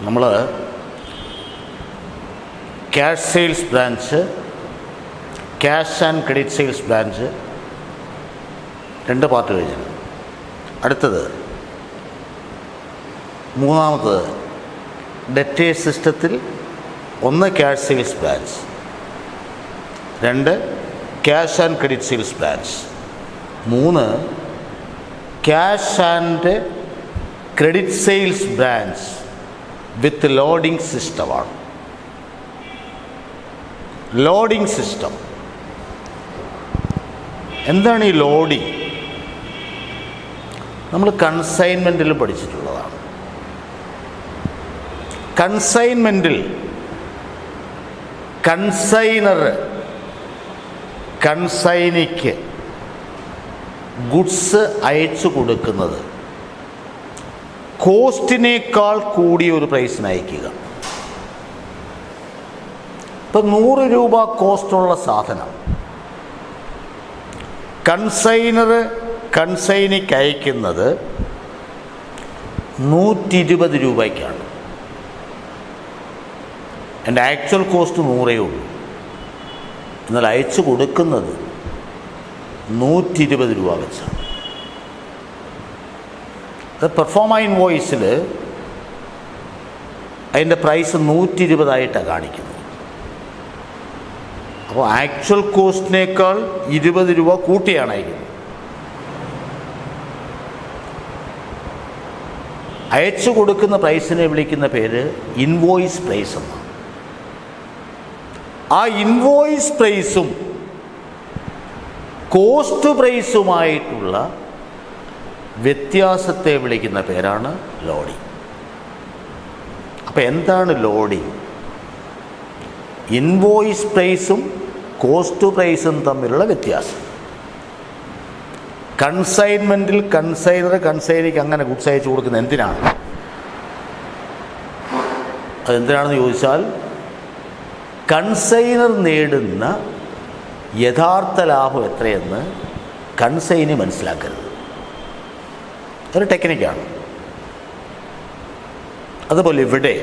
നമ്മൾ cash sales branch, cash and credit sales branch 2 part കഴിഞ്ഞു. അടുത്തത് മൂന്നാമത്തത് ഡെറ്റേഴ്സ് സിസ്റ്റത്തിൽ 1 cash sales branch, 2 cash and credit sales branch, 3 cash and credit sales branch with loading സിസ്റ്റമാണ്. Loading system എന്താണ്? ഈ loading നമ്മൾ കൺസൈൻമെൻറ്റിൽ പഠിച്ചിട്ടുള്ളതാണ്. കൺസൈൻമെൻറ്റിൽ കൺസൈനിക്ക് goods അയച്ചു കൊടുക്കുന്നത് കോസ്റ്റിനേക്കാൾ കൂടിയ ഒരു പ്രൈസിന് അയക്കുക. ഇപ്പം 100 രൂപ കോസ്റ്റുള്ള സാധനം കൺസൈനിക്ക് അയക്കുന്നത് 120 രൂപയ്ക്കാണ്. എൻ്റെ ആക്ച്വൽ കോസ്റ്റ് 100 ഉള്ളൂ, എന്നാൽ അയച്ചു കൊടുക്കുന്നത് 120 രൂപ വെച്ചാണ്. അത് പെർഫോമ ഇൻവോയ്സിൽ അതിൻ്റെ പ്രൈസ് 120 കാണിക്കുന്നത്. അപ്പോൾ ആക്ച്വൽ കോസ്റ്റിനേക്കാൾ 20 രൂപ കൂട്ടിയാണ് അയക്കുന്നത്. അയച്ചു കൊടുക്കുന്ന പ്രൈസിനെ വിളിക്കുന്ന പേര് ഇൻവോയ്സ് പ്രൈസ് എന്നാണ്. ആ ഇൻവോയ്സ് പ്രൈസും കോസ്റ്റ് പ്രൈസുമായിട്ടുള്ള വ്യത്യാസത്തെ വിളിക്കുന്ന പേരാണ് ലോഡിംഗ്. അപ്പോൾ എന്താണ് ലോഡിംഗ്? ഇൻവോയ്സ് പ്രൈസും കോസ്റ്റ് പ്രൈസും തമ്മിലുള്ള വ്യത്യാസം. കൺസൈൻമെൻറ്റിൽ കൺസൈനിക്ക് അങ്ങനെ ഗുഡ്സ് അയച്ചു കൊടുക്കുന്നത് എന്തിനാണ്? അതെന്തിനാണെന്ന് ചോദിച്ചാൽ കൺസൈനർ നേടുന്ന യഥാർത്ഥ ലാഭം എത്രയെന്ന് കൺസൈനി മനസ്സിലാക്കരുത്. ഒരു ടെക്നിക്കാണ്. അതുപോലെ ഇവിടെ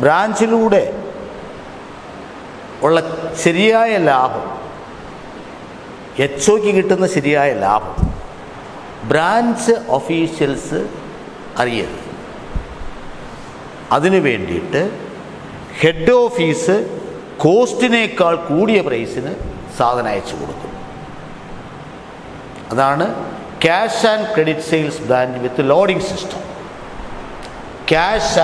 ബ്രാഞ്ചിലൂടെ ഉള്ള ശരിയായ ലാഭം, എച്ച് ഒക്ക് കിട്ടുന്ന ശരിയായ ലാഭം ബ്രാഞ്ച് ഒഫീഷ്യൽസ് അറിയരുത്. അതിനു വേണ്ടിയിട്ട് ഹെഡ് ഓഫീസ് കോസ്റ്റിനേക്കാൾ കൂടിയ പ്രൈസിന് സാധനം അയച്ചു കൊടുക്കും. അതാണ് cash and credit sales branch with loading system. Cash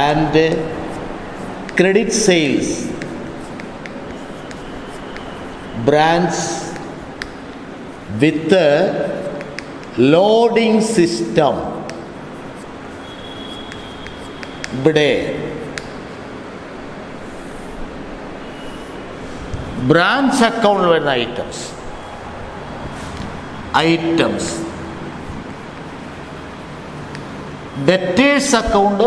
and credit sales branch with loading system. ഇവിടെ ബ്രാഞ്ച് അക്കൗണ്ടിൽ വരുന്ന ഐറ്റംസ് ഡെറ്റേഴ്സ് അക്കൗണ്ട്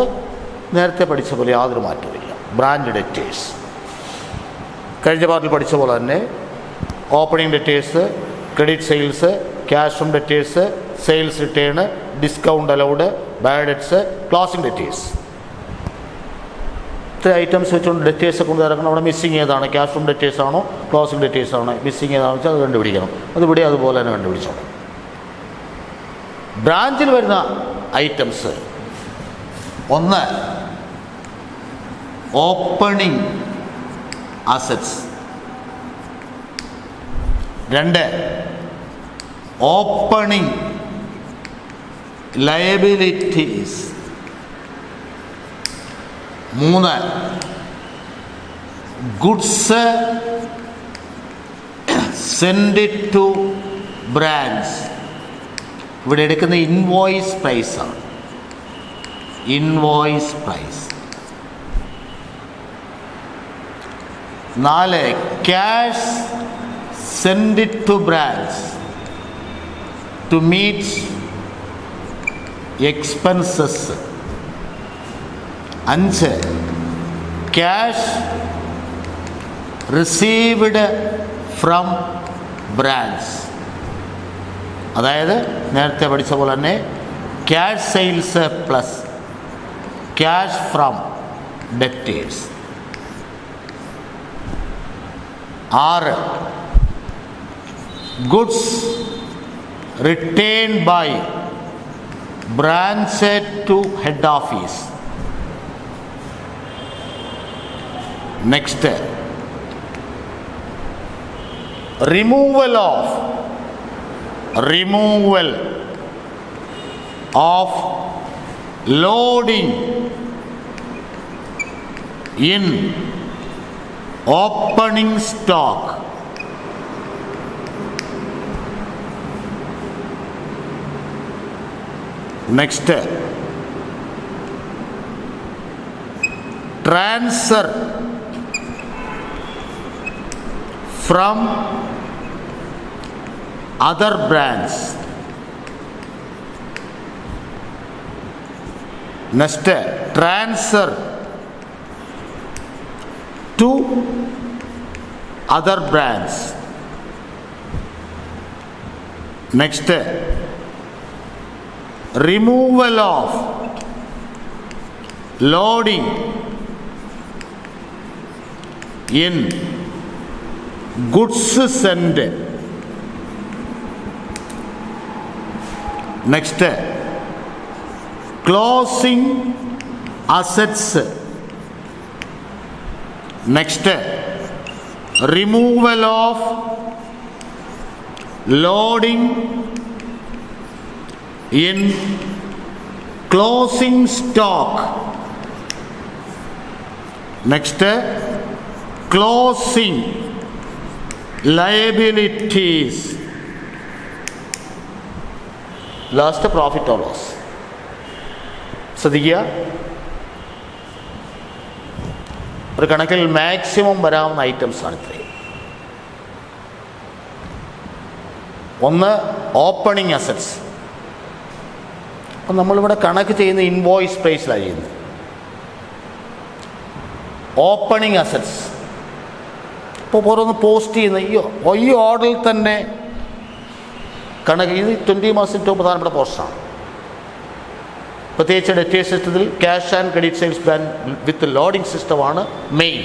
നേരത്തെ പഠിച്ച പോലെ യാതൊരു മാറ്റമില്ല. ബ്രാഞ്ച് ഡെറ്റേഴ്സ് കഴിഞ്ഞ പാർട്ടിൽ പഠിച്ച പോലെ തന്നെ opening debtors, credit sales, cash from debtors, sales return, discount allowed, bad debts, closing debtors. ഇത്ര ഐറ്റംസ് വെച്ചുകൊണ്ട് ഡെറ്റേഴ്സ് അക്കൗണ്ട് ഇറക്കണം. അവിടെ മിസ്സിങ് ഏതാണ്? ക്യാഷ് ഫ്രം ഡെറ്റേഴ്സ് ആണോ ക്ലോസിംഗ് ഡെറ്റേഴ്സ് ആണോ? മിസ്സിങ് ഏതാണെന്ന് വെച്ചാൽ അത് കണ്ടുപിടിക്കണം. അതിവിടെ അതുപോലെ തന്നെ കണ്ടുപിടിച്ചോണം. ബ്രാഞ്ചിൽ വരുന്ന items 1 opening assets, 2 opening liabilities, 3 goods send to branch. ഇവിടെ എടുക്കുന്ന ഇൻവോയ്സ് പ്രൈസാണ്. Invoice price. 4 cash send to branch to meet expenses. 5 cash received from branch. അതായത് നേരത്തെ പഠിച്ച പോലെ തന്നെ cash sales plus cash from debtors. 6 goods return by branch to head office. Next removal of loading in opening stock. Next, transfer from other branch. Next, transfer to other branch. Next, removal of loading in goods sent. Next, closing assets. Next, removal of loading in closing stock. Next, closing liabilities. Last profit or loss. ശ്രദ്ധിക്കുക, ഒരു കണക്കിൽ maximum വരാവുന്ന items ആണ് ഇത്രയും. ഒന്ന് opening assets. അപ്പം നമ്മളിവിടെ കണക്ക് ചെയ്യുന്ന ഇൻവോയ്സ് പ്രൈസിലാണ് ചെയ്യുന്നത്. ഓപ്പണിംഗ് അസറ്റ്സ് ഇപ്പോൾ ഓരോന്ന് പോസ്റ്റ് ചെയ്യുന്ന ഈ ഓർഡറിൽ തന്നെ കണക്ക് ഇത് 20 മാസം ഏറ്റവും പ്രധാനപ്പെട്ട പോസ്റ്റാണ്. പ്രത്യേകിച്ച് ഡെറ്റേഴ്സ് സിസ്റ്റത്തിൽ cash and credit sales plan with loading സിസ്റ്റമാണ് മെയിൻ.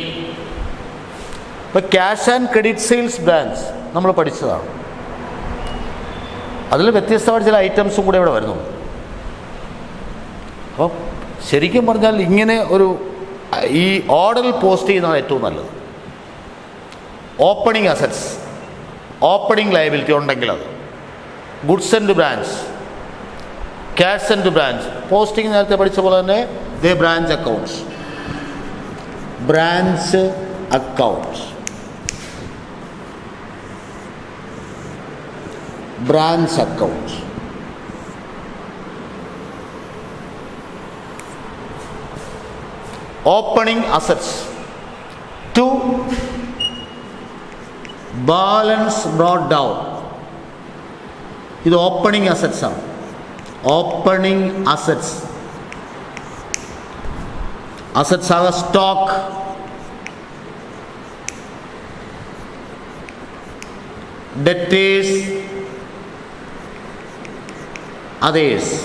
ഇപ്പോൾ cash and credit sales plans നമ്മൾ പഠിച്ചതാണ്. അതിൽ വ്യത്യസ്തമായിട്ട് ചില ഐറ്റംസും കൂടെ ഇവിടെ വരുന്നു. അപ്പോൾ ശരിക്കും പറഞ്ഞാൽ ഇങ്ങനെ ഒരു ഈ ഓർഡറിൽ പോസ്റ്റ് ചെയ്യുന്നതാണ് ഏറ്റവും നല്ലത്. ഓപ്പണിംഗ് അസറ്റ്സ്, ഓപ്പണിംഗ് ലയബിലിറ്റി ഉണ്ടെങ്കിൽ അത് goods and branch, cash and branch. Posting നേരത്തെ പഠിച്ച പോലെ തന്നെ the branch accounts, branch accounts, branch accounts. Opening assets. 2 balance brought down. ഇത് ഓപ്പണിംഗ് അസറ്റ്സ് ആണ്. Opening assets. അസറ്റ്സ് ആകെ സ്റ്റോക്ക്, ഡെറ്റേഴ്സ്, അതേഴ്സ്.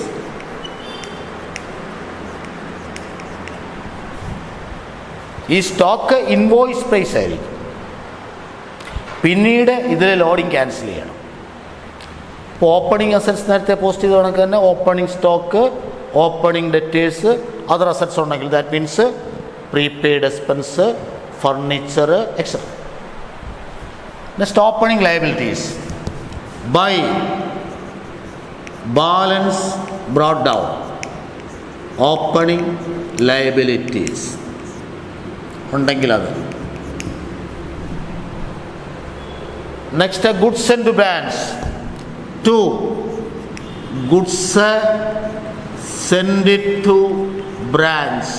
ഈ സ്റ്റോക്ക് ഇൻവോയ്സ് പ്രൈസ് ആയിരിക്കും. പിന്നീട് ഇതിൽ ലോഡിങ് ക്യാൻസൽ ചെയ്യണം. ഓപ്പണിംഗ് അസറ്റ്സ് നേരത്തെ പോസ്റ്റ് ചെയ്ത കണക്ക് തന്നെ opening stock, opening debtors, other assets ഉണ്ടെങ്കിൽ that means prepaid expense, furniture etcetera. Next opening liabilities by balance brought down. Opening liabilities ഉണ്ടെങ്കിൽ അത്. Next goods and brands. 2 goods send it to branch.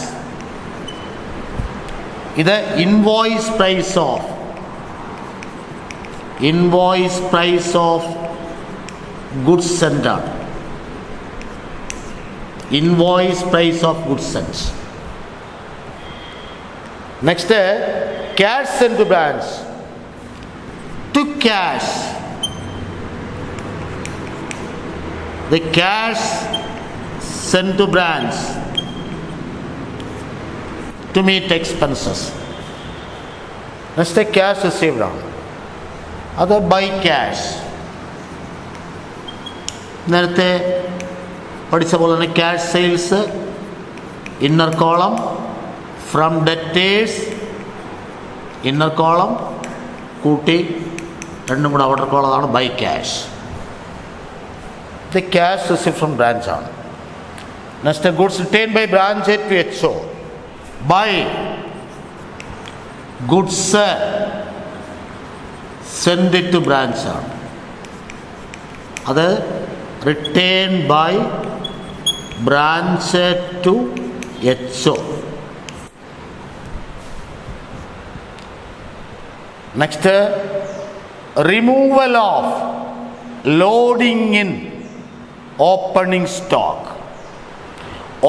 ഇത് invoice price of goods send ആണ്. Invoice price of goods send. Next cash send to branch. to cash. The cash sent to branch to meet expenses. Next, cash received on. അത് by cash. നേരത്തെ പഠിച്ച പോലെ തന്നെ cash sales inner column, from debtors inner column കൂട്ടി രണ്ടും കൂടെ outer കോളമാണ് by cash. ഇത് ക്യാഷ് റിസീവ് ഫ്രം ബ്രാഞ്ച് ആണ്. Next goods return by branch to HO. By goods send it to branch ആണ്. അത് return by branch to HO. Next removal of loading in opening stock.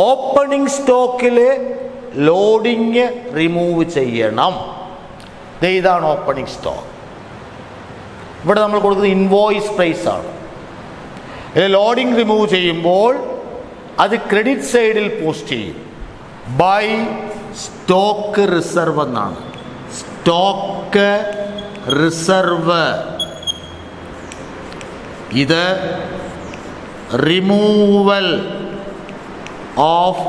Opening സ്റ്റോക്കിൽ loading remove ചെയ്യണം. ഇതാണ് opening stock. ഇവിടെ നമ്മൾ കൊടുക്കുന്നത് invoice price ആണ്. Loading remove ചെയ്യുമ്പോൾ അത് ക്രെഡിറ്റ് സൈഡിൽ പോസ്റ്റ് ചെയ്യും. ബൈ സ്റ്റോക്ക് റിസർവ് എന്നാണ്. Stock reserve. ഇത് removal of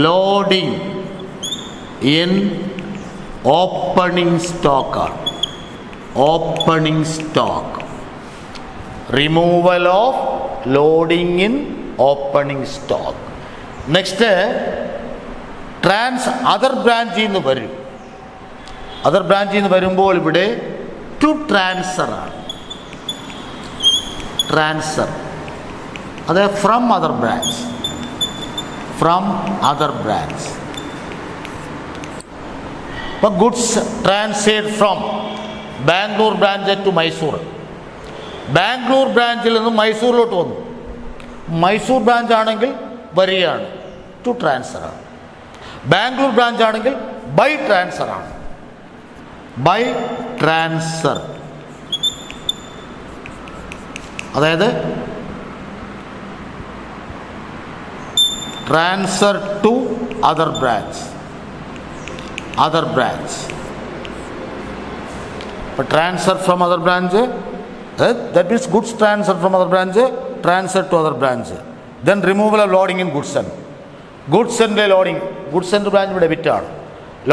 loading in opening സ്റ്റോക്കാണ്. Opening stock. Removal of loading in opening stock. Next other ബ്രാഞ്ചിൽ നിന്ന് വരും. അതർ ബ്രാഞ്ചിൽ നിന്ന് വരുമ്പോൾ ഇവിടെ ടു ട്രാൻസ്ഫർ ആണ്. ട്രാൻസ്ഫർ അത് from other branch. From other branch. ഇപ്പോൾ goods transferred from Bangalore branch to Mysore. Bangalore ബ്രാഞ്ചിൽ നിന്ന് മൈസൂരിലോട്ട് വന്നു. മൈസൂർ ബ്രാഞ്ച് ആണെങ്കിൽ വരികയാണ്, ടു ട്രാൻസ്ഫർ ആണ്. ബാംഗ്ലൂർ ബ്രാഞ്ച് ആണെങ്കിൽ ബൈ ട്രാൻസ്ഫർ ആണ്. ബൈ ട്രാൻസ്ഫർ. അതായത് transfer to other branch. Other branch. ഇപ്പോൾ transfer from other branch, that means goods transfer from other branch, transfer to other branch. Then removal of loading in goods end. Goods end loading, goods end branch ഇവിടെ debit ആണ്.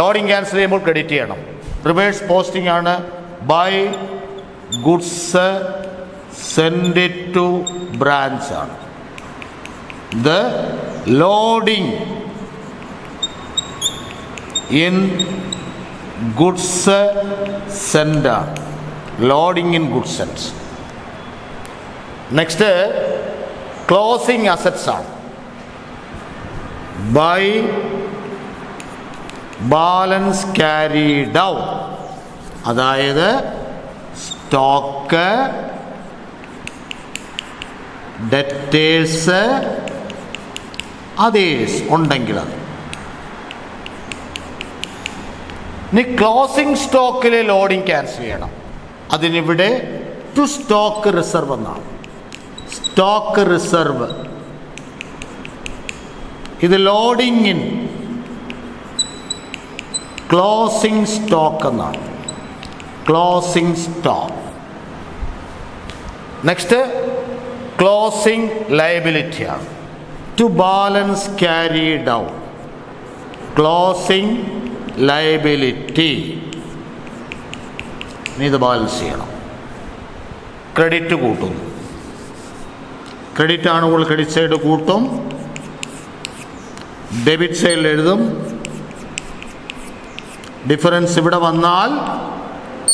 Loading cancel ചെയ്യുമ്പോൾ credit ചെയ്യണം. Reverse posting ആണ്. By goods send it to branch ആണ്. The loading in goods send ആണ്. Loading in goods sent. Next closing assets ആണ്. By balance carried out. അതായത് stock, debtors, others ഉണ്ടെങ്കിൽ അത്. ഇനി ക്ലോസിംഗ് സ്റ്റോക്കിലെ ലോഡിംഗ് ക്യാൻസൽ ചെയ്യണം. അതിനിവിടെ ടു സ്റ്റോക്ക് റിസർവ് എന്നാണ്. Stock reserve. ഇത് ലോഡിംഗ് ഇൻ ക്ലോസിംഗ് സ്റ്റോക്ക് എന്നാണ്. Closing stock. Next closing liability ആണ്. To balance carried out. Closing liability. ഇനി ഇത് ബാലൻസ് ചെയ്യണം. ക്രെഡിറ്റ് കൂട്ടുന്നു. ക്രെഡിറ്റ് ആണെങ്കിൽ ക്രെഡിറ്റ് സൈഡ് കൂട്ടും, ഡെബിറ്റ് സൈഡിൽ എഴുതും. ഡിഫറൻസ് ഇവിടെ വന്നാൽ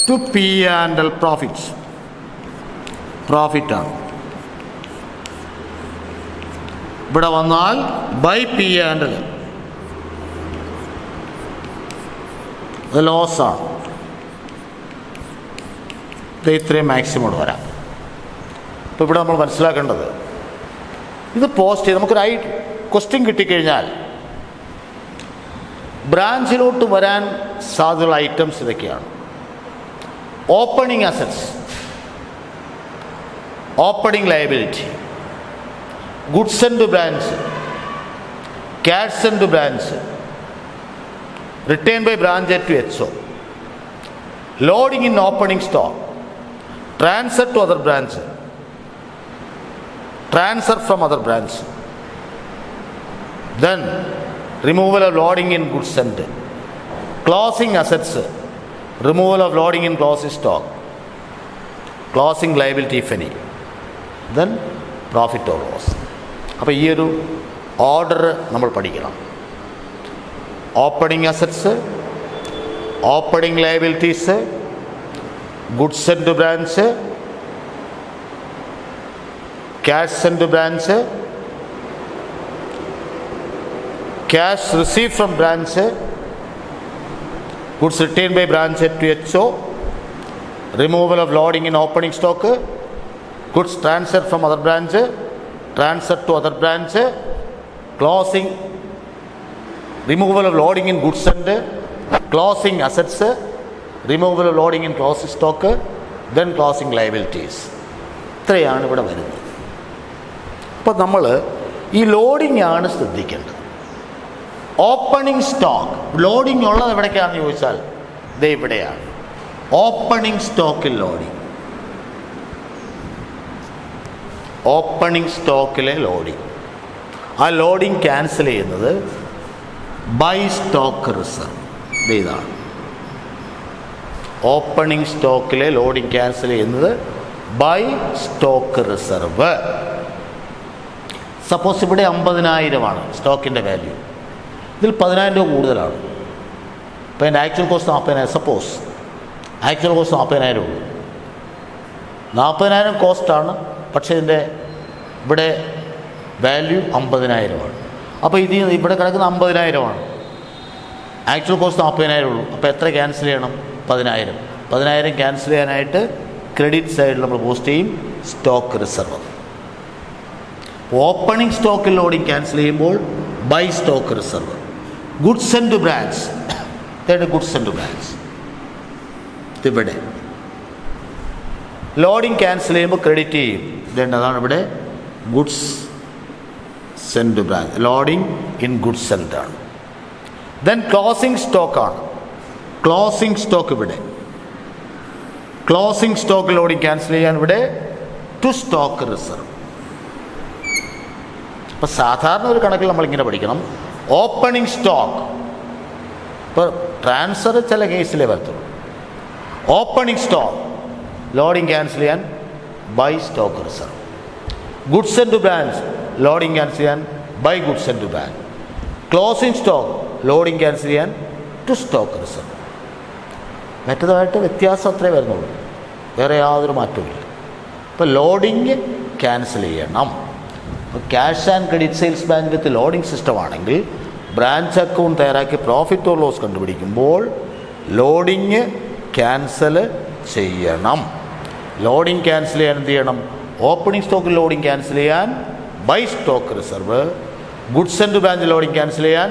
to P and L profits. പ്രോഫിറ്റാണ്. ഇവിടെ വന്നാൽ ബൈ പി ആൻഡ് എൽ. അത് ലോസാണ്. ഇത് ഇത്രയും മാക്സിമം വരാം. അപ്പോൾ ഇവിടെ നമ്മൾ മനസ്സിലാക്കേണ്ടത്, ഇത് പോസ്റ്റ് ചെയ്ത് നമുക്കൊരു ക്വസ്റ്റ്യൻ കിട്ടിക്കഴിഞ്ഞാൽ ബ്രാഞ്ചിലോട്ട് വരാൻ സാധ്യതയുള്ള ഐറ്റംസ് ഇതൊക്കെയാണ്. opening assets, opening liability, goods and branch, cash and branch, retained by branch to HO, loading in opening stock, transfer to other branch, transfer from other branch, then removal of loading in goods and closing assets, removal of loading in closing stock, closing liability if any, then profit or loss. അപ്പോൾ ഈ ഒരു order നമ്മൾ പഠിക്കണം. Opening assets, opening liabilities, goods and branch, cash and branch, cash receive from branch, goods retained by branch to HO, removal of loading in opening stock, goods transfer from other branch, transfer to other branch, closing, removal of loading in goods and closing assets, removal of loading in closing stock, then closing liabilities. ഇത്രയാണ് ഇവിടെ വരുന്നത്. അപ്പോൾ നമ്മൾ ഈ loading ആണ് ശ്രദ്ധിക്കേണ്ടത്. Opening stock, loading ഉള്ളത് എവിടേക്കാണെന്ന് ചോദിച്ചാൽ ഇത് ഇവിടെയാണ്. ഓപ്പണിംഗ് സ്റ്റോക്കിൽ ലോഡിംഗ്, ഓപ്പണിംഗ് സ്റ്റോക്കിലെ ലോഡിംഗ്. ആ ലോഡിംഗ് ക്യാൻസൽ ചെയ്യുന്നത് ബൈ സ്റ്റോക്ക് റിസർവ്. ഇതാണ് ഓപ്പണിംഗ് സ്റ്റോക്കിലെ ലോഡിംഗ് ക്യാൻസൽ ചെയ്യുന്നത് ബൈ സ്റ്റോക്ക് റിസർവ്. സപ്പോസ് ഇവിടെ 50,000 സ്റ്റോക്കിൻ്റെ വാല്യൂ, ഇതിൽ 10,000 രൂപ കൂടുതലാണ്. ഇപ്പോൾ എൻ്റെ actual cost 40,000. Suppose actual cost 40,000 ഉള്ളൂ. 40,000 കോസ്റ്റാണ്, പക്ഷേ ഇതിൻ്റെ ഇവിടെ വാല്യൂ 50,000. അപ്പോൾ ഇത് ഇവിടെ കിടക്കുന്ന 50,000. ആക്ച്വൽ കോസ്റ്റ് 40,000 ഉള്ളൂ. അപ്പോൾ എത്ര ക്യാൻസൽ ചെയ്യണം? 10,000. 10,000 ക്യാൻസൽ ചെയ്യാനായിട്ട് ക്രെഡിറ്റ് സൈഡിൽ നമ്മൾ പോസ്റ്റ് ചെയ്യും സ്റ്റോക്ക് റിസർവ്. ഓപ്പണിംഗ് സ്റ്റോക്കിൽ ലോഡിംഗ് ക്യാൻസൽ ചെയ്യുമ്പോൾ by stock reserve. Goods and branch, goods and branch ഇതിവിടെ ലോഡിംഗ് ക്യാൻസൽ ചെയ്യുമ്പോൾ ക്രെഡിറ്റ് ചെയ്യും. അതാണ് ഇവിടെ goods and branch, loading in goods and ആണ്. ദെൻ ക്ലോസിംഗ് സ്റ്റോക്കാണ്. ക്ലോസിംഗ് സ്റ്റോക്ക് ഇവിടെ, ക്ലോസിംഗ് സ്റ്റോക്ക് ലോഡിംഗ് ക്യാൻസൽ ചെയ്യാൻ ഇവിടെ ടു സ്റ്റോക്ക് റിസർവ്. അപ്പോൾ സാധാരണ ഒരു കണക്കിൽ നമ്മളിങ്ങനെ പഠിക്കണം. ഓപ്പണിംഗ് സ്റ്റോക്ക്, ഇപ്പോൾ ട്രാൻസ്ഫർ ചില കേസിലേ വരത്തുള്ളൂ. ഓപ്പണിംഗ് സ്റ്റോക്ക് ലോഡിംഗ് ക്യാൻസൽ ചെയ്യാൻ by stock reserve. Goods and branch loading cancel ചെയ്യാൻ by goods and branch. Closing stock loading cancel ചെയ്യാൻ ടു സ്റ്റോക്ക് റിസർവ്. മറ്റേതായിട്ട് വ്യത്യാസം അത്രേ വരുന്നുള്ളൂ, വേറെ യാതൊരു മാറ്റവുമില്ല. ഇപ്പോൾ ലോഡിങ് ക്യാൻസൽ ചെയ്യണം. ഇപ്പോൾ cash and credit sales bank with loading system ആണെങ്കിൽ ബ്രാഞ്ച് അക്കൗണ്ട് തയ്യാറാക്കി പ്രോഫിറ്റ് ഓർ ലോസ് കണ്ടുപിടിക്കുമ്പോൾ ലോഡിങ് ക്യാൻസൽ ചെയ്യണം. ലോഡിങ് ക്യാൻസൽ ചെയ്യാൻ എന്ത് ചെയ്യണം? ഓപ്പണിംഗ് സ്റ്റോക്കിൽ ലോഡിംഗ് ക്യാൻസൽ ചെയ്യാൻ by stock reserve. Goods and branch loading cancel ചെയ്യാൻ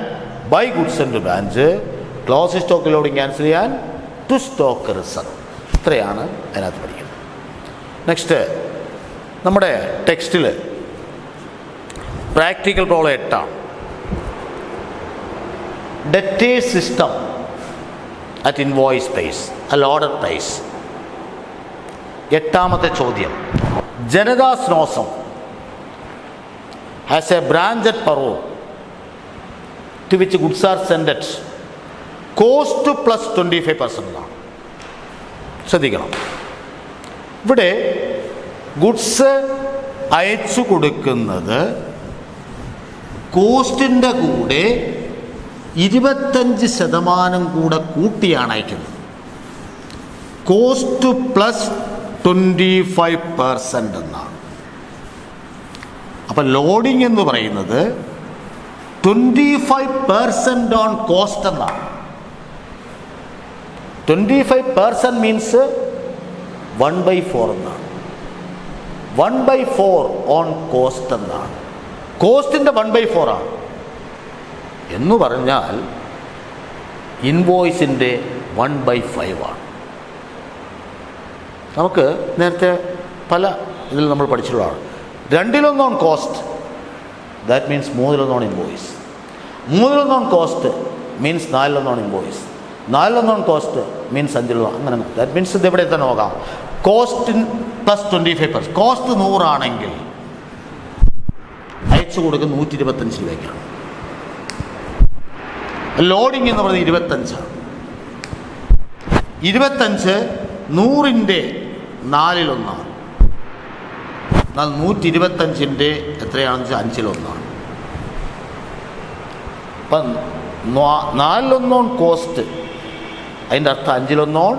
by goods and branch. Closing stock loading cancel ചെയ്യാൻ ടു സ്റ്റോക്ക് റിസർവ്. ഇത്രയാണ് അതിനകത്ത് പഠിക്കുന്നത്. നെക്സ്റ്റ് നമ്മുടെ ടെക്സ്റ്റിൽ practical problem 8 debtors system at invoice price അല്ല ഓർഡർ പ്രൈസ്. 8ാമത്തെ ചോദ്യം. ജനതാ സ്നോസം has a branch at Paravur to which goods are send at cost plus 25% എന്നാണ്. ശ്രദ്ധിക്കണം, ഇവിടെ ഗുഡ്സ് അയച്ചു കൊടുക്കുന്നത് കോസ്റ്റിൻ്റെ കൂടെ 25% കൂടെ കൂട്ടിയാണ് അയക്കുന്നത്. കോസ്റ്റ് പ്ലസ് 25% എന്നാണ്. അപ്പം ലോഡിംഗ് എന്ന് പറയുന്നത് 25% ഓൺ കോസ്റ്റ് എന്നാണ്. 25% മീൻസ് 1/4 എന്നാണ്. 1/4 ഓൺ കോസ്റ്റ് എന്നാണ്. കോസ്റ്റിൻ്റെ 1/4 ആണ് എന്ന് പറഞ്ഞാൽ ഇൻവോയ്സിൻ്റെ 1/5 ആണ്. നമുക്ക് നേരത്തെ പല ഇതിൽ നമ്മൾ പഠിച്ചിട്ടുള്ളതാണ്. 2/1 cost, that means 3/1 invoice. 3/1 cost means 4/1 invoice. 4/1 cost means 5/1. അങ്ങനെ ദാറ്റ് മീൻസ് ഇത് എവിടെ തന്നെ നോക്കാം. Cost plus 25%. കോസ്റ്റ് 100 ആണെങ്കിൽ അയച്ചു കൊടുക്കുന്ന 125 രൂപയ്ക്കാണ്. ലോഡിങ് എന്ന് പറയുന്നത് 25ആണ്. 25 100ൻ്റെ 4/1. എന്നാൽ 125ൻ്റെ എത്രയാണെന്ന് വെച്ചാൽ 5/1. അപ്പം 4/1 കോസ്റ്റ്, അതിൻ്റെ അർത്ഥം 5/1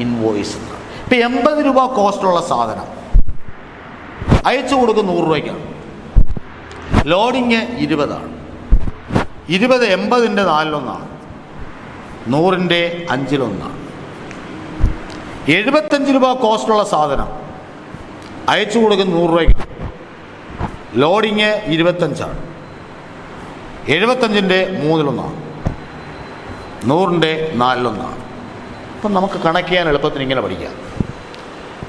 ഇൻവോയ്സ് എന്നാണ്. ഇപ്പം 80 രൂപ കോസ്റ്റുള്ള സാധനം അയച്ചു കൊടുക്കും 100 രൂപയ്ക്കാണ്. ലോഡിങ് 20ആണ്. 20 80ൻ്റെ 4/1, 100ൻ്റെ 5/1. 75 രൂപ കോസ്റ്റുള്ള സാധനം അയച്ചു കൊടുക്കും 100 രൂപയ്ക്ക്. ലോഡിങ് 25ആണ്. 75ൻ്റെ 3/1, 100ൻ്റെ 4/1. അപ്പം നമുക്ക് കണക്ക് ചെയ്യാൻ എളുപ്പത്തിന് ഇങ്ങനെ പഠിക്കാം.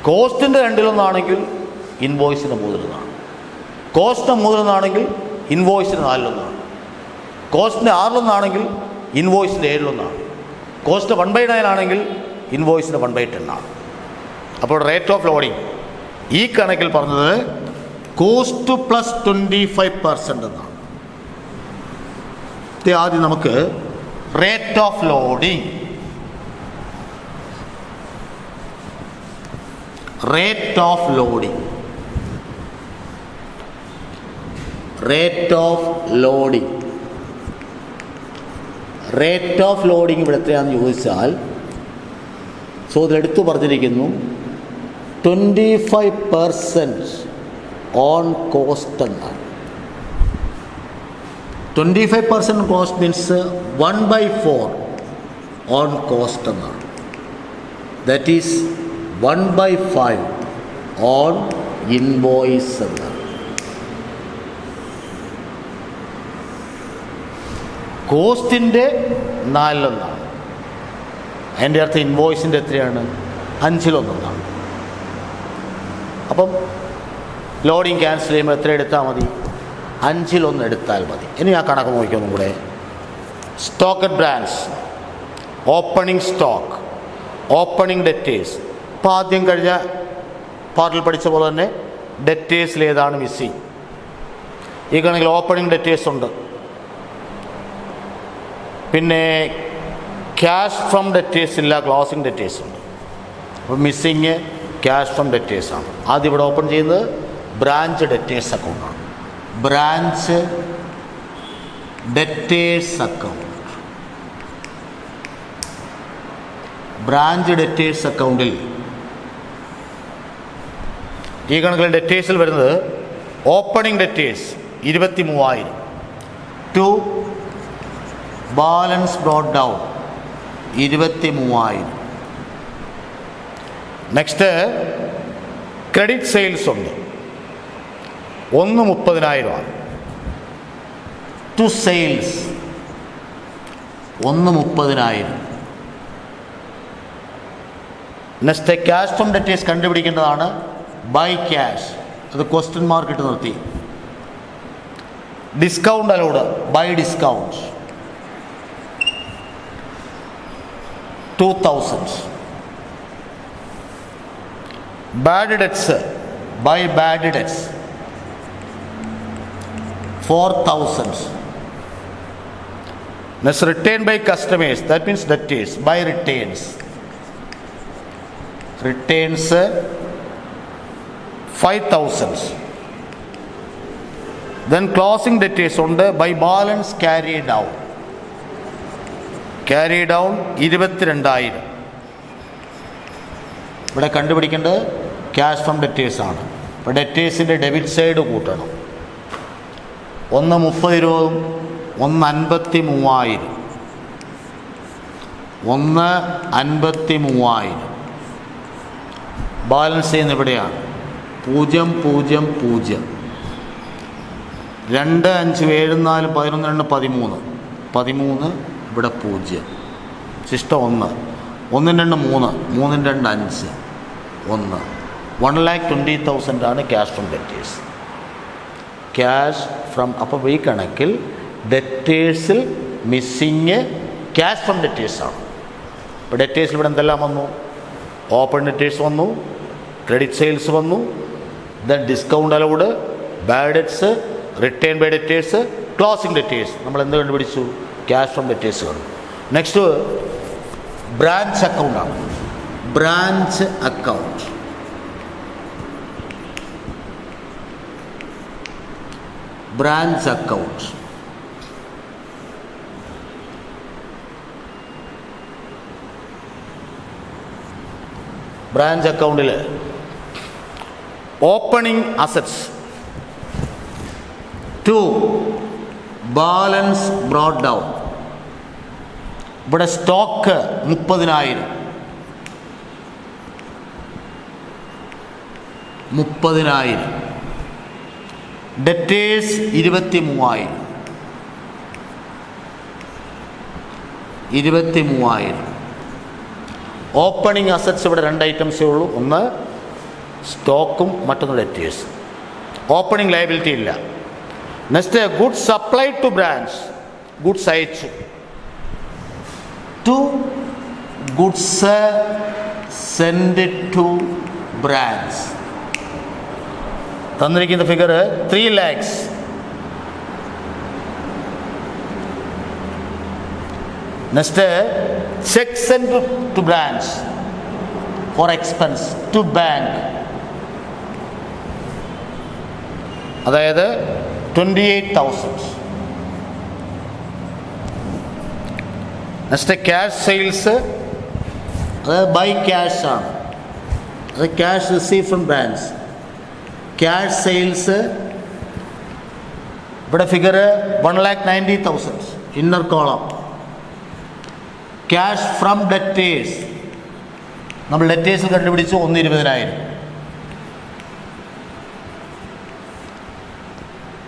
കോസ്റ്റിൻ്റെ 2/1 ആണെങ്കിൽ ഇൻവോയ്സിൻ്റെ 3/1. കോസ്റ്റ് 3/1 ആണെങ്കിൽ ഇൻവോയ്സിന് 4/1. കോസ്റ്റിൻ്റെ 6/1 ആണെങ്കിൽ ഇൻവോയ്സിൻ്റെ 7/1. കോസ്റ്റ് 1/9 ആണെങ്കിൽ ഇൻവോയ്സിന് 1/10 ആണ്. അപ്പോൾ റേറ്റ് ഓഫ് ലോഡിങ് ഈ കണക്കിൽ പറഞ്ഞത് കോസ്റ്റ് പ്ലസ് 25% എന്നാണ്. ആദ്യം നമുക്ക് rate of loading, rate of loading, rate of loading, rate of loading ഇവിടെ എത്രയാണെന്ന് ചോദിച്ചാൽ ഇതിലെടുത്തു പറഞ്ഞിരിക്കുന്നു 25% ഓൺ കോസ്റ്റ് എന്നാണ്. 25% കോസ്റ്റ് മീൻസ് 1/4 ഓൺ കോസ്റ്റ് എന്നാണ്. ദാറ്റ് ഈസ് 1/5 ഓൺ ഇൻവോയ്സ് എന്നാണ്. കോസ്റ്റിൻ്റെ 4/1. അതിൻ്റെ അർത്ഥം ഇൻവോയ്സിൻ്റെ എത്രയാണ്? 5/1. അപ്പം ലോഡിങ് ക്യാൻസൽ ചെയ്യുമ്പോൾ എത്ര എടുത്താൽ മതി? 5/1 എടുത്താൽ മതി. ഇനി ആ കണക്ക് നോക്കിയൊന്നും കൂടെ. Stock at branch, opening stock, opening debtors. ഇപ്പോൾ ആദ്യം കഴിഞ്ഞ പാർട്ടിൽ പഠിച്ച പോലെ തന്നെ ഡെറ്റേഴ്സിൽ ഏതാണ് മിസ്സിങ്? ഈ കണക്കിൽ ഓപ്പണിംഗ് ഡെറ്റേഴ്സ് ഉണ്ട്. പിന്നെ ക്യാഷ് ഫ്രം ഡെറ്റേഴ്സ് ഇല്ല, ക്ലോസിംഗ് ഡെറ്റേഴ്സ് ഉണ്ട്. അപ്പോൾ മിസ്സിങ് ക്യാഷ് ഫ്രം ഡെറ്റേഴ്സാണ്. ആദ്യം ഇവിടെ ഓപ്പൺ ചെയ്യുന്നത് ബ്രാഞ്ച് ഡെറ്റേഴ്സ് അക്കൗണ്ടാണ്. Branch debtors account. Branch debtors അക്കൗണ്ടിൽ ഈ കണക്കിൽ ഡെറ്റേഴ്സിൽ വരുന്നത് opening debtors 23,000 to balance brought down 23,000. Next credit sales ഉണ്ട്. 30,000 to sales 30,000. Next cash from debtors കണ്ടുപിടിക്കേണ്ടതാണ്. ബൈ ക്യാഷ്, അത് ക്വസ്റ്റ്യൻ മാർക്ക് ഇട്ട് നിർത്തി. Discount allowed, by discount 2,000. Bad debts, by bad debts 4,000. Next return by customers, that means debtors, by returns. Returns 5,000. Then closing debtors ഉണ്ട്. By balance carry down, carry down 22,000. ഇവിടെ കണ്ടുപിടിക്കേണ്ടത് cash from ഡെറ്റേഴ്സാണ്. അപ്പോൾ ഡെറ്റേഴ്സിൻ്റെ debit side കൂട്ടണം. 30 രൂപയും 53,000. 53,000 balance ചെയ്യുന്ന ഇവിടെയാണ് 0, 0, 0. 2, 5, 7, 4, 11, 2, 13. ഇവിടെ 0. ശിഷ്ടം 1, 1, 2, 3, 3, 2, 5. 1. 1,20,000 ആണ് cash from debtors. Cash from, അപ്പോൾ ഈ കണക്കിൽ ഡെറ്റേഴ്സിൽ മിസ്സിങ് ക്യാഷ് ഫ്രം ഡെറ്റേഴ്സാണ്. ഇപ്പോൾ ഡെറ്റേഴ്സിൽ ഇവിടെ എന്തെല്ലാം വന്നു? ഓപ്പൺ ഡെറ്റേഴ്സ് വന്നു, ക്രെഡിറ്റ് സെയിൽസ് വന്നു, then discount allowed, bad debts, return by debtors, closing debtors. നമ്മൾ എന്ത് കണ്ടുപിടിച്ചു? ക്യാഷ് ഫ്രം ഡെറ്റേഴ്സ് കണ്ടു. നെക്സ്റ്റ് ബ്രാഞ്ച് അക്കൗണ്ടാണ്. Branch account. Branch account branch അക്കൗണ്ടിൽ opening assets 2 balance brought down. ഇവിടെ സ്റ്റോക്ക് 30,000. ഡെറ്റേഴ്സ് 23,000. ഓപ്പണിംഗ് അസറ്റ്സ് ഇവിടെ 2 ഐറ്റംസേ ഉള്ളൂ. ഒന്ന് സ്റ്റോക്കും മറ്റൊന്ന് ഡെറ്റേഴ്സ്. ഓപ്പണിംഗ് ലയബിലിറ്റി ഇല്ല. Next goods supply to branch. Goods അയച്ചു. 2 ഗുഡ്സ് സെൻഡ് ടു ബ്രാഞ്ച്. തന്നിരിക്കുന്ന figure 3 lakhs. Next check send to branch for expense to bank, അതായത് 28,000. നെക്സ്റ്റ് ക്യാഷ് സെയിൽസ്, അതായത് ബൈ ക്യാഷ് ആണ്. അത് cash receive from branch. Cash sales ഇവിടെ figure 1,90,000 inner column. Cash from debtors നമ്മൾ debtors കണ്ടുപിടിച്ചു 1,20,000.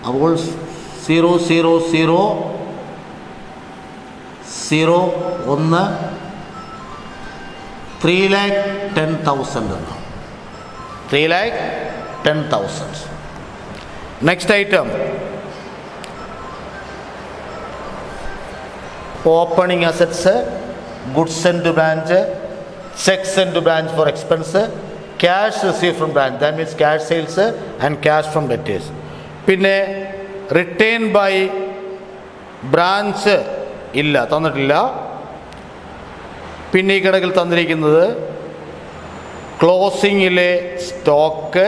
അപ്പോൾ 0, 0, 0, 0, 1, 3,10,000 എന്നാണ്. 3,10,000. Next item opening assets, goods send to branch, check send to branch for expense, cash receive from branch, that means cash sales and cash from debtors. പിന്നെ return by branch ഇല്ല, തന്നിട്ടില്ല. പിന്നെ ഈ കണക്കിൽ തന്നിരിക്കുന്നത് ക്ലോസിങ്ങിലെ സ്റ്റോക്ക്,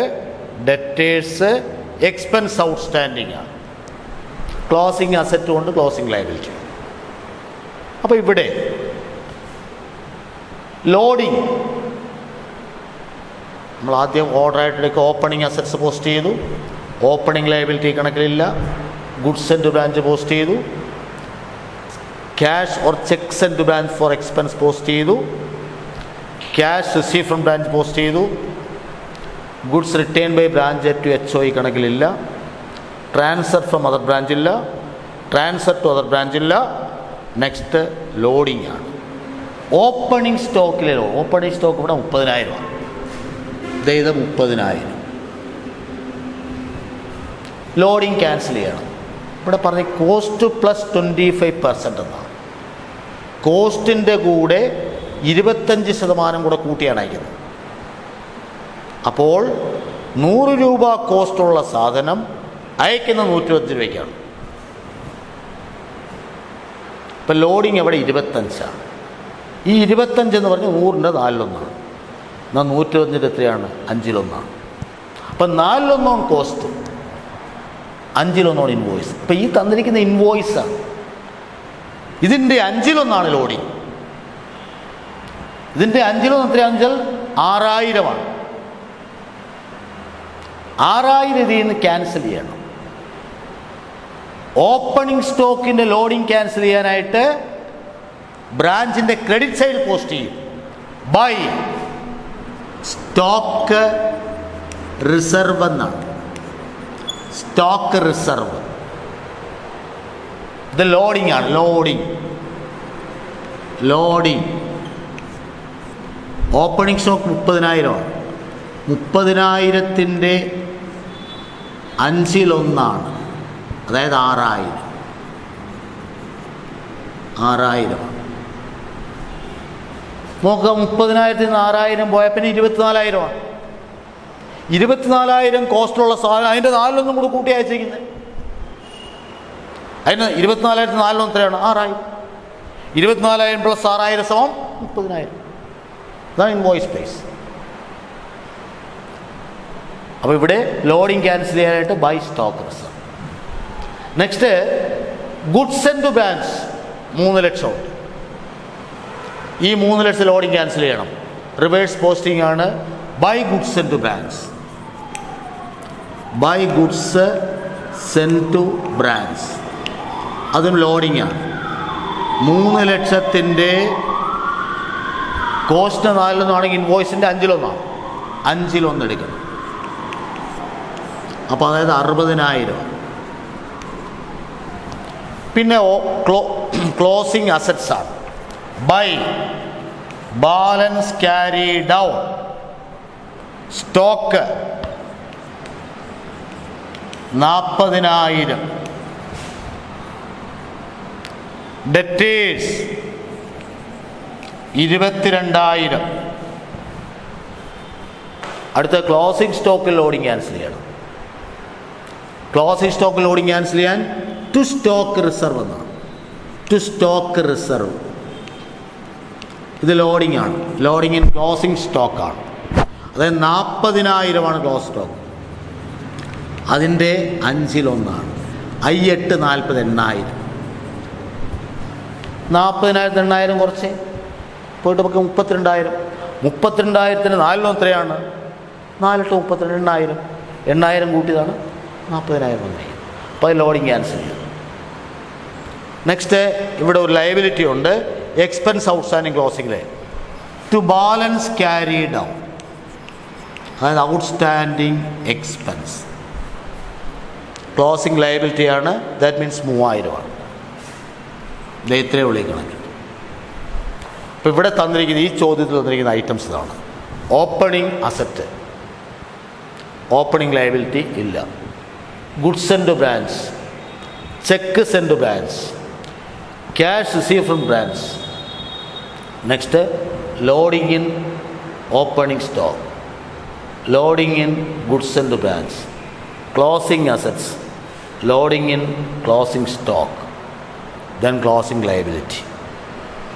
ഡെറ്റേഴ്സ്, എക്സ്പെൻസ് ഔട്ട്സ്റ്റാൻഡിങ് ആണ്. Closing asset കൊണ്ട് ക്ലോസിങ് ലയബിലിറ്റി. അപ്പോൾ ഇവിടെ ലോഡിങ് നമ്മൾ ആദ്യം ഓർഡറായിട്ടെടുക്കുക. ഓപ്പണിംഗ് അസറ്റ്സ് പോസ്റ്റ് ചെയ്തു, ഓപ്പണിംഗ് ലയബിലിറ്റി കണക്കിലില്ല. ഗുഡ്സ് സെൻഡ് ബ്രാഞ്ച് പോസ്റ്റ് ചെയ്തു, cash or check send branch for expense post ചെയ്തു, cash receive from branch post ചെയ്തു, goods return by branch to HOI കണക്കിലില്ല, ട്രാൻസ്ഫർ ഫ്രം അതർ ബ്രാഞ്ച് ഇല്ല, transfer to other branch ഇല്ല. Next loading ആണ്. Opening സ്റ്റോക്കിലെ opening stock ഇവിടെ 30,000 ആണ്. ഇത് 30,000. ലോഡിംഗ് ക്യാൻസൽ ചെയ്യണം. ഇവിടെ പറഞ്ഞ കോസ്റ്റ് പ്ലസ് 25% എന്നാണ്. കോസ്റ്റിൻ്റെ കൂടെ 25% കൂടെ കൂട്ടിയാണ് അയക്കുന്നത്. അപ്പോൾ 100 രൂപ കോസ്റ്റുള്ള സാധനം അയക്കുന്ന 120 രൂപയ്ക്കാണ്. ഇപ്പം ലോഡിങ് അവിടെ 25ആണ്. ഈ 25 എന്ന് പറഞ്ഞാൽ 100ൻ്റെ 4/1. എന്നാൽ 120 എത്രയാണ്? 5/1. അപ്പം 4/1 കോസ്റ്റ്, 5/1 ഇൻവോയ്സ്. അപ്പം ഈ തന്നിരിക്കുന്ന ഇൻവോയ്സാണ്. ഇതിൻ്റെ 5/1 ലോഡിങ്. ഇതിൻ്റെ 5/1 എത്രയാണെന്ന് വെച്ചാൽ 6,000 ആണ്. 6,000 ഇതിൽ നിന്ന് ക്യാൻസൽ ചെയ്യണം. ഓപ്പണിംഗ് സ്റ്റോക്കിൻ്റെ ലോഡിംഗ് ക്യാൻസൽ ചെയ്യാനായിട്ട് ബ്രാഞ്ചിൻ്റെ ക്രെഡിറ്റ് സൈഡ് പോസ്റ്റ് ചെയ്യും. ബൈ സ്റ്റോക്ക് റിസർവ് എന്നാണ്. സ്റ്റോക്ക് റിസർവ് ഇത് ലോഡിംഗ് ആണ്. ലോഡിംഗ് ഓപ്പണിംഗ് സ്റ്റോക്ക് 30,000 ആണ്. 30,000-ൻ്റെ 1/5, അതായത് 6,000. നോക്കുക, 30,000-ൽ നിന്ന് 6,000 പോയാൽ പിന്നെ 24,000. 24,000 കോസ്റ്റുള്ള സാധനം അതിൻ്റെ 4 കൂടി കൂട്ടി അയച്ചിരിക്കുന്നത്. അതിന് 24,000 4 എത്രയാണ്? 6,000. 24,000 + 6,000 = 30,000. ഇതാണ് ഇൻവോയ്സ് പ്രൈസ്. അപ്പോൾ ഇവിടെ ലോഡിങ് ക്യാൻസൽ ചെയ്യാനായിട്ട് by stock reserve. Next goods and to brands 3 lakh. ഈ 3 ലക്ഷം ലോഡിങ് ക്യാൻസൽ ചെയ്യണം. റിവേഴ്സ് പോസ്റ്റിംഗ് ആണ്. By goods and to brands. By goods send to brands, അതും ലോഡിംഗ് ആണ്. 3 ലക്ഷത്തിൻ്റെ കോസ്റ്റ് 4 ഇൻവോയ്സിൻ്റെ 5 എടുക്കണം. അപ്പോൾ അതായത് 60,000. പിന്നെ ക്ലോസിംഗ് അസറ്റ്സ് ആണ്. By balance carry down stock 40,000. Debtors 22,000. അടുത്ത ക്ലോസിംഗ് സ്റ്റോക്കിൽ ലോഡിങ് ക്യാൻസൽ ചെയ്യണം. ക്ലോസിംഗ് സ്റ്റോക്ക് ലോഡിങ് ക്യാൻസൽ ചെയ്യാൻ ടു സ്റ്റോക്ക് റിസർവ് എന്നാണ്. ടു സ്റ്റോക്ക് റിസർവ് ഇത് ലോഡിംഗ് ആണ്. ലോഡിങ് ഇൻ ക്ലോസിംഗ് സ്റ്റോക്കാണ്. അതായത് 40,000 ക്ലോസ് സ്റ്റോക്ക്. അതിൻ്റെ 1/5. I8 40 8,000. 40,000 8,000 കുറച്ച് പോയിട്ട് നമുക്ക് 32,000. 32,000-ന് 4 എത്രയാണ്? 4 × 32 8,000. 8,000 കൂട്ടിയതാണ് 40,000 വന്നത്. അപ്പോൾ അത് ലോഡിങ് ക്യാൻസൽ ചെയ്യും. നെക്സ്റ്റ് ഇവിടെ ഒരു ലയബിലിറ്റി ഉണ്ട്. എക്സ്പെൻസ് ഔട്ട്സ്റ്റാൻഡിങ് ക്ലോസിംഗിലെ ടു ബാലൻസ് ക്യാരി ഡൗൺ, അതായത് ഔട്ട്സ്റ്റാൻഡിങ് എക്സ്പെൻസ് ക്ലോസിംഗ് ലയബിലിറ്റിയാണ്. That means 3,000. ഇത് ഇത്രയേ ഉള്ളൂ ഈ കണക്ക്. അപ്പോൾ ഇവിടെ തന്നിരിക്കുന്ന ഈ ചോദ്യത്തിൽ തന്നിരിക്കുന്ന ഐറ്റംസ് ഇതാണ്. ഓപ്പണിംഗ് അസറ്റ്, ഓപ്പണിംഗ് ലയബിലിറ്റി ഇല്ല. Goods and brands, cheque send brands, cash receive from brands. Next loading in opening stock, loading in goods and brands, closing assets, loading in closing stock, then closing liability,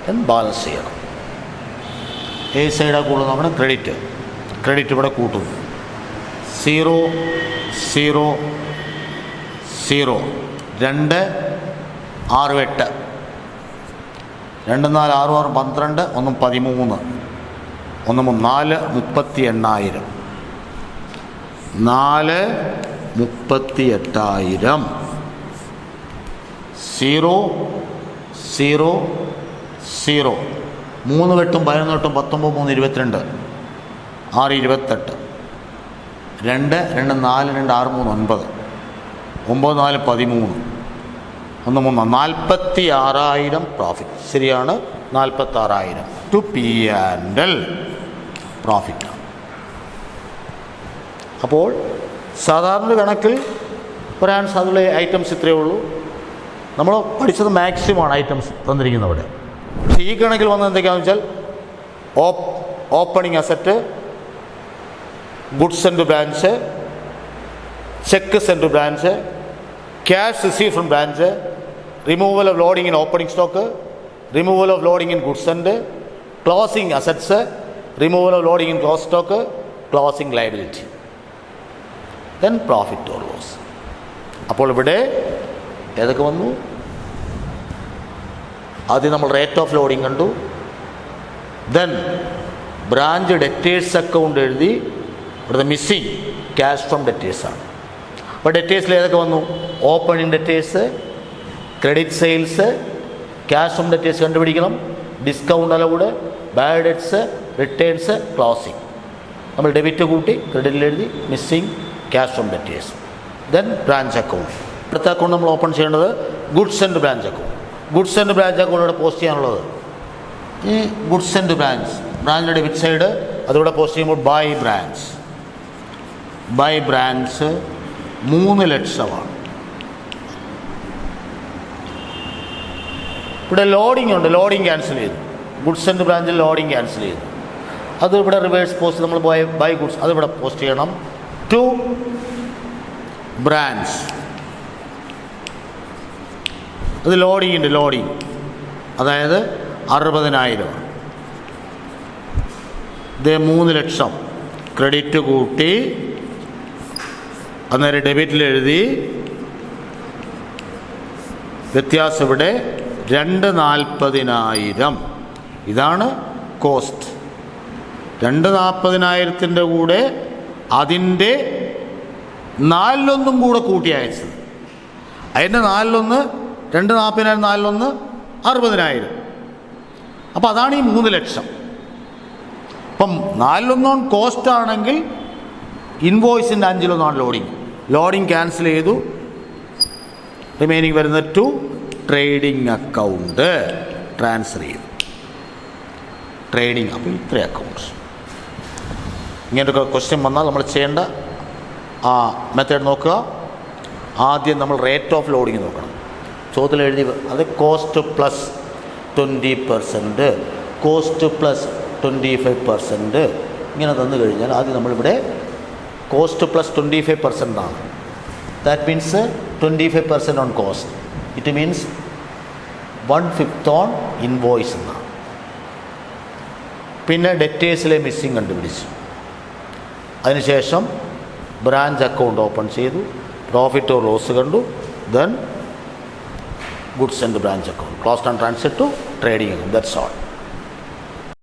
then balance ചെയ്യണം. ഏത് സൈഡാണ് കൂടുതൽ നോക്കണം? Credit. Credit ഇവിടെ കൂട്ടുന്നു. 0 0 0 2 6 8 2 4 6 6 12 1 13 1 4 38,000 4 38,000 0 0 0 3 8 11 8 19 3 22 6 28 2 2 4 2 6 3 9 9 4 13 1 3 46,000 profit. ശരിയാണ്, 46,000 to P&L profit. അപ്പോൾ സാധാരണ കണക്കിൽ പറയാൻ സാധ്യതയുള്ള ഐറ്റംസ് ഇത്രയേ ഉള്ളൂ. നമ്മൾ പഠിച്ചത് മാക്സിമമാണ് ഐറ്റംസ് തന്നിരിക്കുന്നത് അവിടെ. പക്ഷേ ഈ കണക്കിൽ വന്നത് എന്തൊക്കെയാണെന്ന് വെച്ചാൽ opening asset, goods and brands, cheque send brands, cash receive from brands, removal of loading in opening stock, removal of loading in goods and, closing assets, removal of loading in close stock, closing liability, then profit or loss. അപ്പോൾ ഇവിടെ ഏതൊക്കെ വന്നു? ആദ്യം നമ്മൾ rate of loading കണ്ടു. Then branch debtors account എഴുതി. ഇവിടുത്തെ missing cash from ഡെറ്റേഴ്സാണ്. അപ്പോൾ ഡെറ്റേഴ്സിൽ ഏതൊക്കെ വന്നു? Opening debtors, credit sales, cash from debtors കണ്ടുപിടിക്കണം, discount allowed, bad debts, returns, closing. നമ്മൾ ഡെബിറ്റ് കൂട്ടി ക്രെഡിറ്റിൽ എഴുതി. Missing cash from debtors. Then branch account. അടുത്ത അക്കൗണ്ട് നമ്മൾ ഓപ്പൺ ചെയ്യേണ്ടത് goods and branch account. Goods and branch account ഇവിടെ post ചെയ്യാനുള്ളത് ഈ ഗുഡ്സ് ആൻഡ് ബ്രാഞ്ചിൻ്റെ ഡെബിറ്റ് സൈഡ് അതിവിടെ പോസ്റ്റ് ചെയ്യുമ്പോൾ ബൈ ബ്രാഞ്ച്. ബൈ ബ്രാഞ്ച് 3 ലക്ഷമാണ്. ഇവിടെ ലോഡിംഗ് ഉണ്ട്, ലോഡിംഗ് ക്യാൻസൽ ചെയ്തു. ഗുഡ്സ് ആൻഡ് ബ്രാഞ്ചിൽ ലോഡിംഗ് ക്യാൻസൽ ചെയ്തു. അത് ഇവിടെ റിവേഴ്സ് പോസ്റ്റ് നമ്മൾ ബൈ ഗുഡ്സ് അതിവിടെ പോസ്റ്റ് ചെയ്യണം. ടു ബ്രാഞ്ച് അത് ലോഡിംഗ് ഉണ്ട്, ലോഡിംഗ് അതായത് 60,000. ഇത് 3 ലക്ഷം ക്രെഡിറ്റ് കൂട്ടി അന്നേരം ഡെബിറ്റിൽ എഴുതി. വ്യത്യാസം ഇവിടെ 240,000. ഇതാണ് കോസ്റ്റ്. 240,000 കൂടെ അതിൻ്റെ 4/1 കൂടെ കൂട്ടി അയച്ചത്. അതിൻ്റെ 4/1 240,000 4/1 60,000. അപ്പം അതാണ് ഈ 3 ലക്ഷം. അപ്പം 4/1 കോസ്റ്റ് ആണെങ്കിൽ ഇൻവോയ്സിൻ്റെ 5/1 ലോഡിങ്. ലോഡിങ് ക്യാൻസൽ ചെയ്തു. റിമൈനിങ് വരുന്നത് ടു ട്രേഡിംഗ് അക്കൗണ്ട് ട്രാൻസ്ഫർ ചെയ്തു. ട്രേഡിംഗ്. അപ്പോൾ ഇത്രയും അക്കൗണ്ട്സ്. ഇങ്ങനൊരു ക്വസ്റ്റ്യൻ വന്നാൽ നമ്മൾ ചെയ്യേണ്ട ആ മെത്തേഡ് നോക്കുക. ആദ്യം നമ്മൾ റേറ്റ് ഓഫ് ലോഡിങ് നോക്കണം. ചോദ്യത്തിൽ എഴുതി അത് കോസ്റ്റ് പ്ലസ് 20%, കോസ്റ്റ് പ്ലസ് 25%, ഇങ്ങനെ തന്നു കഴിഞ്ഞാൽ ആദ്യം നമ്മളിവിടെ കോസ്റ്റ് പ്ലസ് 25% ആണ്. That means 25% on cost. It means 1/5 on invoice എന്നാണ്. പിന്നെ ഡെറ്റേഴ്സിലെ മിസ്സിങ് കണ്ടുപിടിച്ചു. അതിനുശേഷം ബ്രാഞ്ച് അക്കൗണ്ട് ഓപ്പൺ ചെയ്തു, പ്രോഫിറ്റ് ഓർ ലോസ് കണ്ടു, then goods and branch account closed and transfer to trading account. That's all.